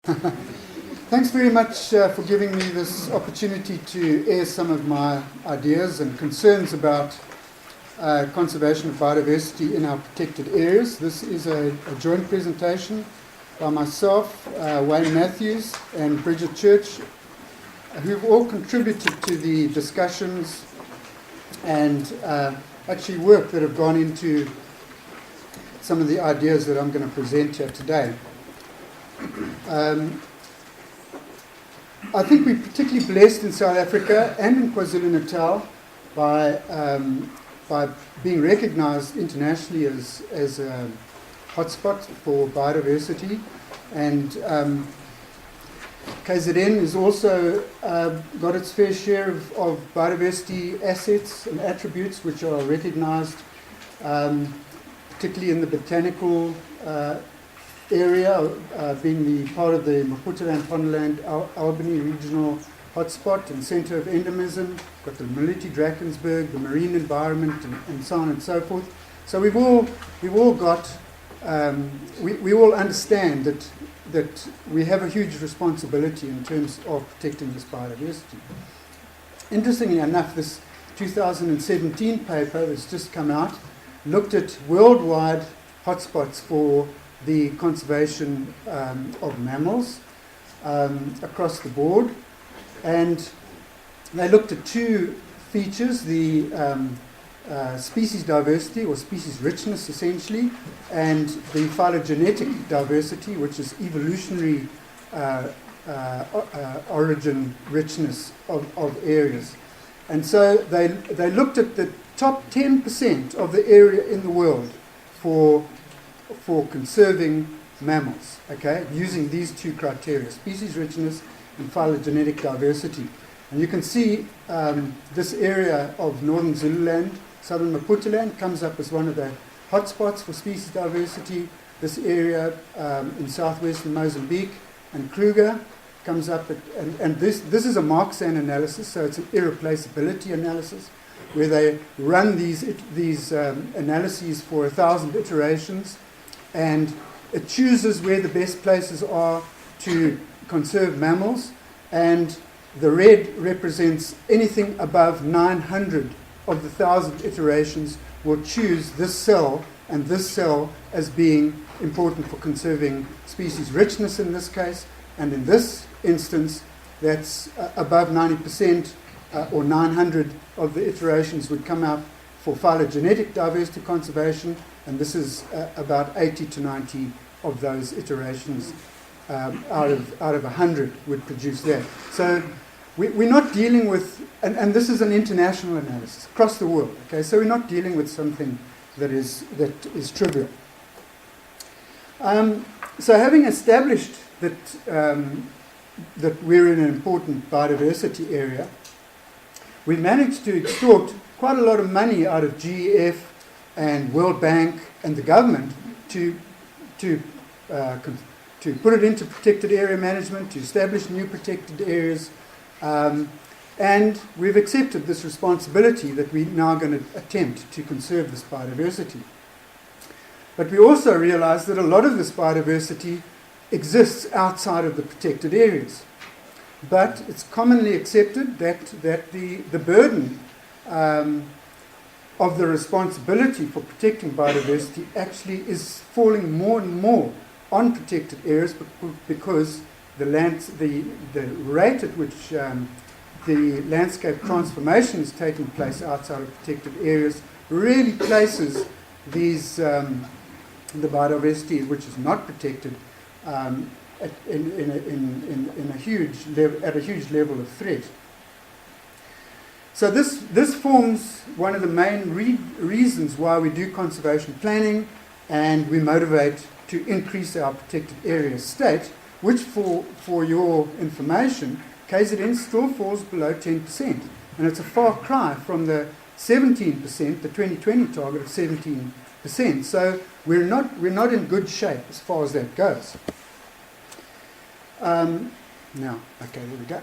Thanks very much for giving me this opportunity to air some of my ideas and concerns about conservation of biodiversity in our protected areas. This is a joint presentation by myself, Wayne Matthews, and Bridget Church, who've all contributed to the discussions and actually work that have gone into some of the ideas that I'm going to present here today. I think we're particularly blessed in South Africa and in KwaZulu-Natal by being recognized internationally as a hotspot for biodiversity. And KZN has also got its fair share of biodiversity assets and attributes which are recognized, particularly in the botanical area, being the part of the Maputo-Pondoland Albany regional hotspot and centre of endemism. Got the Maliti Drakensberg, the marine environment, and so on and so forth. So we've all got we all understand that we have a huge responsibility in terms of protecting this biodiversity. Interestingly enough, this 2017 paper that's just come out looked at worldwide hotspots for the conservation of mammals across the board, and they looked at two features: the species diversity or species richness, essentially, and the phylogenetic diversity, which is evolutionary origin richness of areas. And so they looked at the top 10% of the area in the world for conserving mammals, okay, using these two criteria, species richness and phylogenetic diversity. And you can see this area of northern Zululand, southern Maputoland, comes up as one of the hotspots for species diversity. This area in southwestern Mozambique and Kruger comes up, and this is a Marxan analysis, so it's an irreplaceability analysis, where they run these analyses for 1,000 iterations, and it chooses where the best places are to conserve mammals, and the red represents anything above 900 of the 1,000 iterations will choose this cell and this cell as being important for conserving species richness in this case, and in this instance that's above 90% or 900 of the iterations would come out for phylogenetic diversity conservation, and this is about 80 to 90 of those iterations out of 100 would produce that. So we're not dealing with, and this is an international analysis across the world. Okay, so we're not dealing with something that is trivial. So having established that we're in an important biodiversity area, we managed to extort quite a lot of money out of GEF and World Bank and the government to put it into protected area management, to establish new protected areas, and we've accepted this responsibility that we're now going to attempt to conserve this biodiversity. But we also realize that a lot of this biodiversity exists outside of the protected areas. But it's commonly accepted that the burden of the responsibility for protecting biodiversity actually is falling more and more on protected areas because the rate at which the landscape transformation is taking place outside of protected areas really places these the biodiversity which is not protected at a huge level of threat. So this forms one of the main reasons why we do conservation planning, and we motivate to increase our protected area state, which for your information, KZN still falls below 10%, and it's a far cry from the 17%, the 2020 target of 17%. So we're not in good shape as far as that goes. Now, okay, there we go.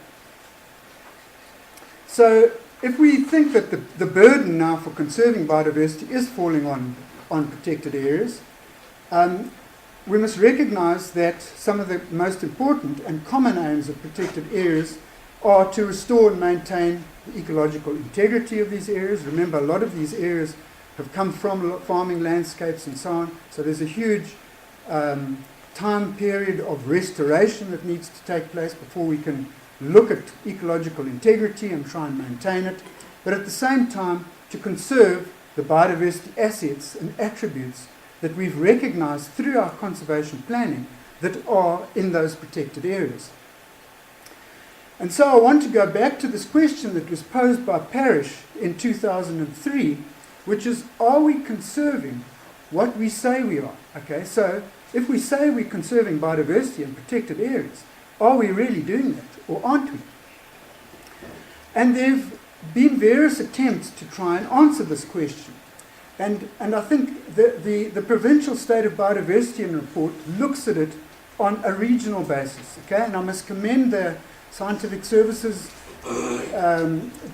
So if we think that the burden now for conserving biodiversity is falling on protected areas, we must recognize that some of the most important and common aims of protected areas are to restore and maintain the ecological integrity of these areas. Remember, a lot of these areas have come from farming landscapes and so on, so there's a huge time period of restoration that needs to take place before we can look at ecological integrity and try and maintain it, but at the same time to conserve the biodiversity assets and attributes that we've recognized through our conservation planning that are in those protected areas. And so I want to go back to this question that was posed by Parrish in 2003, which is, are we conserving what we say we are? Okay, so if we say we're conserving biodiversity in protected areas, are we really doing that, or aren't we? And there have been various attempts to try and answer this question. And I think the Provincial State of Biodiversity Report looks at it on a regional basis. Okay, and I must commend the Scientific Services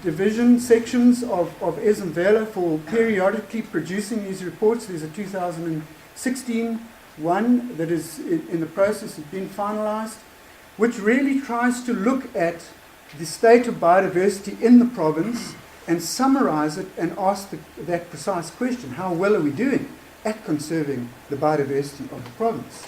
division sections of Ezimvela for periodically producing these reports. There's a 2016 one that is in the process of being finalized, which really tries to look at the state of biodiversity in the province and summarize it and ask that precise question: how well are we doing at conserving the biodiversity of the province?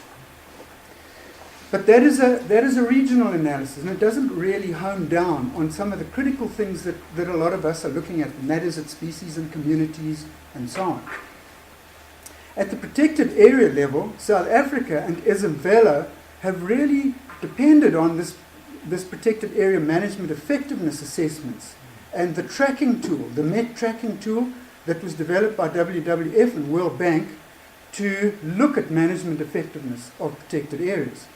But that is a regional analysis, and it doesn't really hone down on some of the critical things that a lot of us are looking at, and that is at species and communities and so on. At the protected area level, South Africa and Ezimvela have really depended on this protected area management effectiveness assessments and the tracking tool, the MET tracking tool that was developed by WWF and World Bank to look at management effectiveness of protected areas.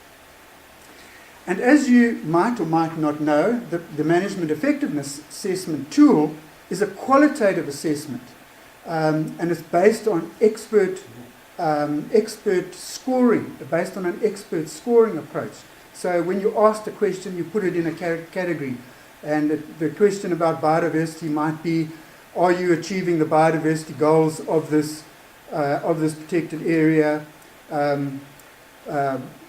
And as you might or might not know, the management effectiveness assessment tool is a qualitative assessment, and it's based on expert scoring, based on an expert scoring approach. So when you ask the question, you put it in a category, and the question about biodiversity might be, are you achieving the biodiversity goals of this protected area?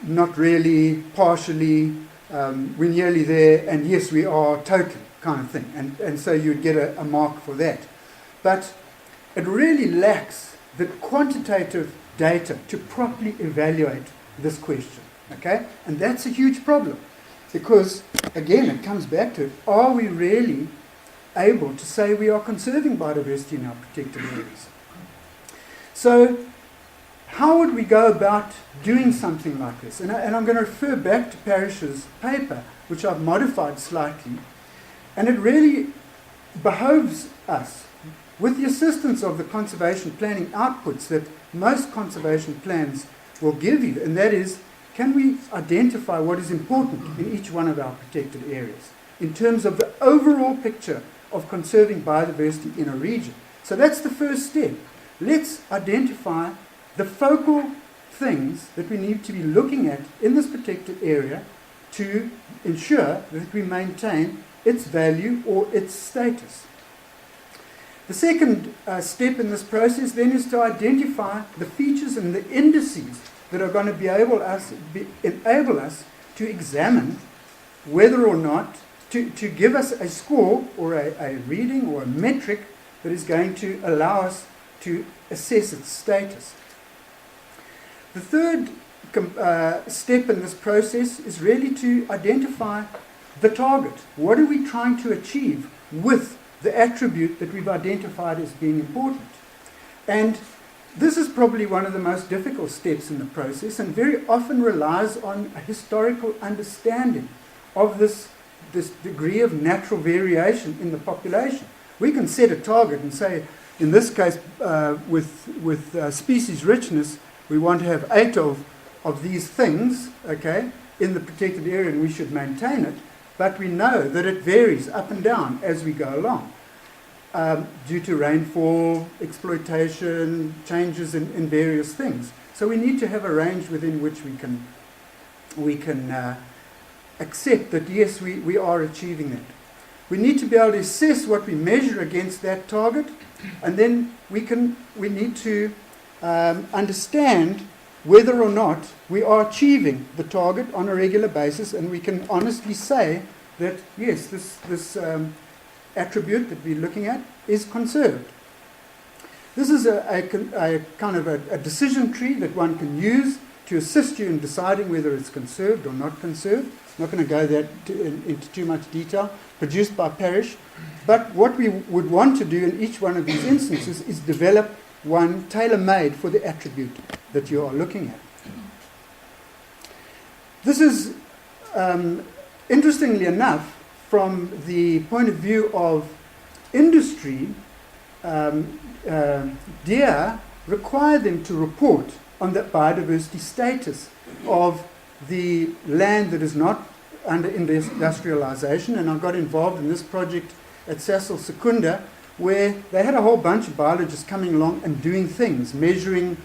Not really, partially, we're nearly there, and yes, we are, totally, kind of thing. And so you'd get a mark for that. But it really lacks the quantitative data to properly evaluate this question. Okay? And that's a huge problem. Because, again, it comes back to, are we really able to say we are conserving biodiversity in our protected areas? So, how would we go about doing something like this? And I'm going to refer back to Parrish's paper, which I've modified slightly. And it really behoves us, with the assistance of the conservation planning outputs that most conservation plans will give you, and that is, can we identify what is important in each one of our protected areas in terms of the overall picture of conserving biodiversity in a region? So that's the first step. Let's identify the focal things that we need to be looking at in this protected area to ensure that we maintain its value or its status. The second step in this process then is to identify the features and the indices that are going to enable us to examine whether or not, to give us a score or a reading or a metric that is going to allow us to assess its status. The third step in this process is really to identify the target. What are we trying to achieve with the attribute that we've identified as being important? And this is probably one of the most difficult steps in the process, and very often relies on a historical understanding of this degree of natural variation in the population. We can set a target and say, in this case, with species richness, we want to have 8 of these things, okay, in the protected area, and we should maintain it. But we know that it varies up and down as we go along, due to rainfall, exploitation, changes in various things. So we need to have a range within which we can accept that yes, we are achieving that. We need to be able to assess what we measure against that target, and then we need to understand whether or not we are achieving the target on a regular basis, and we can honestly say that, yes, this attribute that we're looking at is conserved. This is a kind of a decision tree that one can use to assist you in deciding whether it's conserved or not conserved. I'm not going to go into too much detail, produced by Parrish. But what we would want to do in each one of these instances is develop one tailor-made for the attribute that you are looking at. This is, interestingly enough, from the point of view of industry, DEAR require them to report on the biodiversity status of the land that is not under industrialization. And I got involved in this project at Cecil Secunda, where they had a whole bunch of biologists coming along and doing things, measuring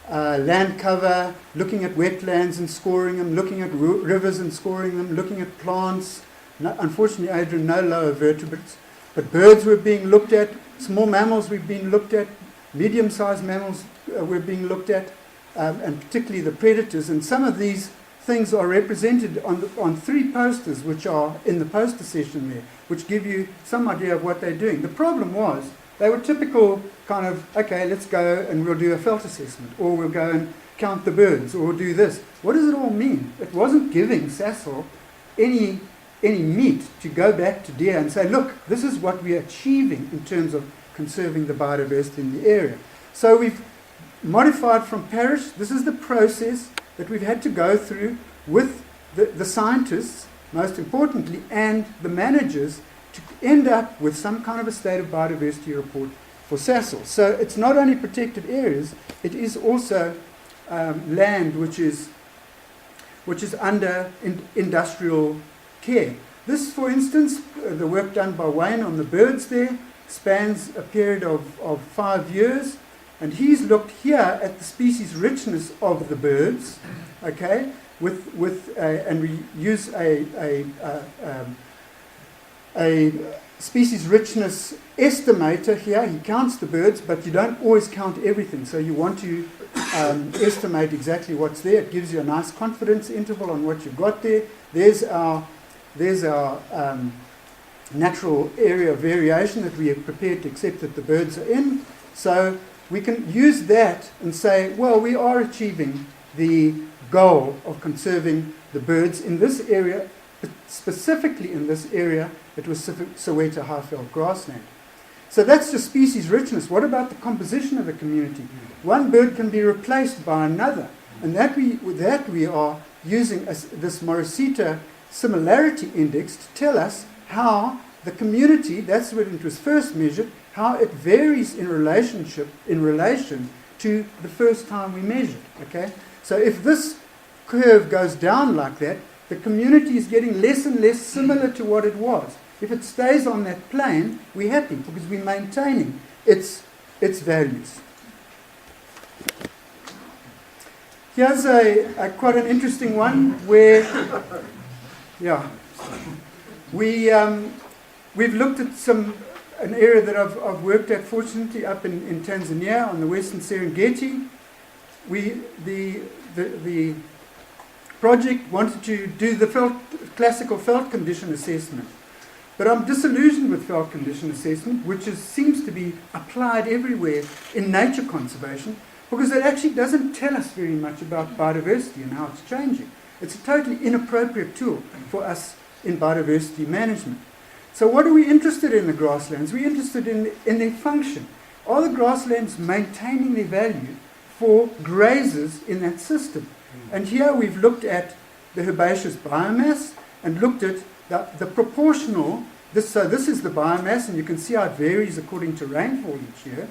land cover, looking at wetlands and scoring them, looking at rivers and scoring them, looking at plants. No, unfortunately, Adrian, no lower vertebrates. But birds were being looked at, small mammals were being looked at, medium-sized mammals were being looked at, and particularly the predators. And some of these things are represented on 3 posters which are in the poster session there, which give you some idea of what they're doing. The problem was they were typical kind of, okay, let's go and we'll do a felt assessment, or we'll go and count the birds, or we'll do this. What does it all mean? It wasn't giving Cecil any meat to go back to DEAR and say, look, this is what we're achieving in terms of conserving the biodiversity in the area. So we've modified from Parrish. This is the process that we've had to go through with the scientists, most importantly, and the managers to end up with some kind of a state of biodiversity report for Cecil. So it's not only protected areas, it is also land which is under industrial care. This, for instance, the work done by Wayne on the birds there, spans a period of 5 years. And he's looked here at the species richness of the birds, okay, and we use a species richness estimator here. He counts the birds, but you don't always count everything. So you want to estimate exactly what's there. It gives you a nice confidence interval on what you've got there. There's our natural area of variation that we are prepared to accept that the birds are in. So we can use that and say, well, we are achieving the goal of conserving the birds in this area, specifically in this area. It was Soweto high-veld grassland. So that's just species richness. What about the composition of the community? One bird can be replaced by another, and that we are using this Morrisita Similarity Index to tell us how the community, that's when it was first measured, how it varies in relation to the first time we measured. Okay? So if this curve goes down like that, the community is getting less and less similar to what it was. If it stays on that plane, we're happy because we're maintaining its values. Here's a quite an interesting one where, yeah, we've looked at an area that I've worked at, fortunately, up in Tanzania on the western Serengeti. The project wanted to do the classical felt condition assessment. But I'm disillusioned with felt condition assessment, which seems to be applied everywhere in nature conservation, because it actually doesn't tell us very much about biodiversity and how it's changing. It's a totally inappropriate tool for us in biodiversity management. So what are we interested in the grasslands? We're interested in their function. Are the grasslands maintaining their value for grazers in that system? And here we've looked at the herbaceous biomass and looked at the proportional. So this is the biomass, and you can see how it varies according to rainfall each year.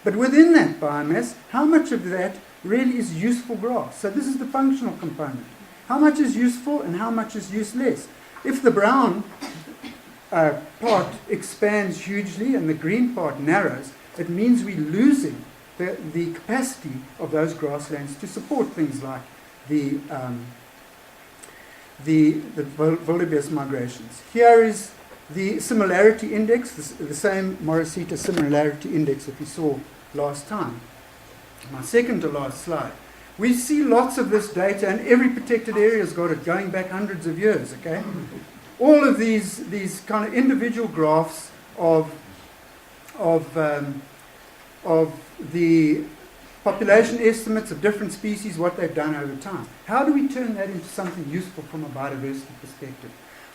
But within that biomass, how much of that really is useful grass? So this is the functional component. How much is useful and how much is useless? If the brown part expands hugely and the green part narrows, it means we're losing the capacity of those grasslands to support things like the Wildebeest migrations. Here is the Similarity Index, the same Morrisita Similarity Index that we saw last time. My second to last slide. We see lots of this data, and every protected area has got it going back hundreds of years, okay? All of these kind of individual graphs of the population estimates of different species, what they've done over time. How do we turn that into something useful from a biodiversity perspective?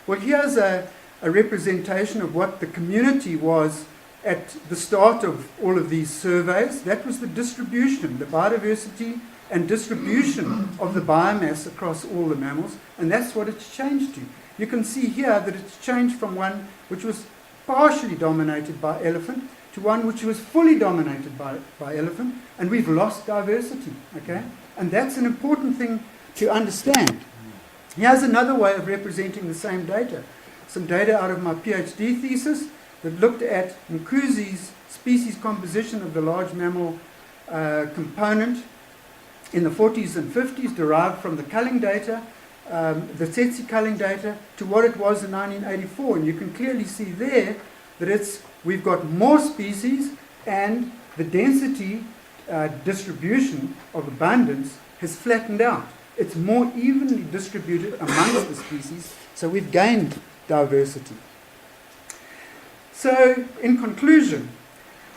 Well, here's a representation of what the community was at the start of all of these surveys. That was the distribution, the biodiversity and distribution of the biomass across all the mammals, and that's what it's changed to. You can see here that it's changed from one which was partially dominated by elephant to one which was fully dominated by elephant, and we've lost diversity, okay? And that's an important thing to understand. Here's another way of representing the same data. Some data out of my PhD thesis that looked at Mkuzi's species composition of the large mammal component in the 40s and 50s, derived from the culling data, the Tsetse culling data, to what it was in 1984. And you can clearly see there that we've got more species, and the density distribution of abundance has flattened out. It's more evenly distributed amongst the species, so we've gained diversity. So, in conclusion,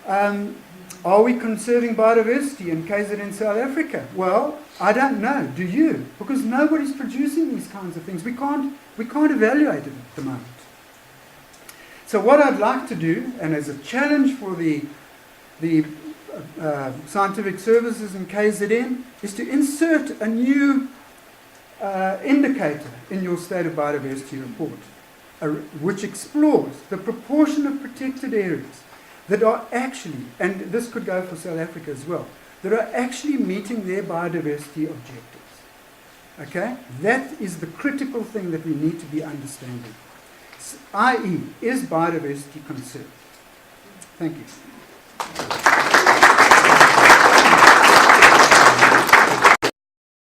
are we conserving biodiversity in KZN South Africa? Well, I don't know. Do you? Because nobody's producing these kinds of things. We can't evaluate it at the moment. So what I'd like to do, and as a challenge for the scientific services in KZN, is to insert a new indicator in your State of Biodiversity report, which explores the proportion of protected areas that are actually, and this could go for South Africa as well, that are actually meeting their biodiversity objectives. Okay? That is the critical thing that we need to be understanding. I.e., is biodiversity conserved? Thank you.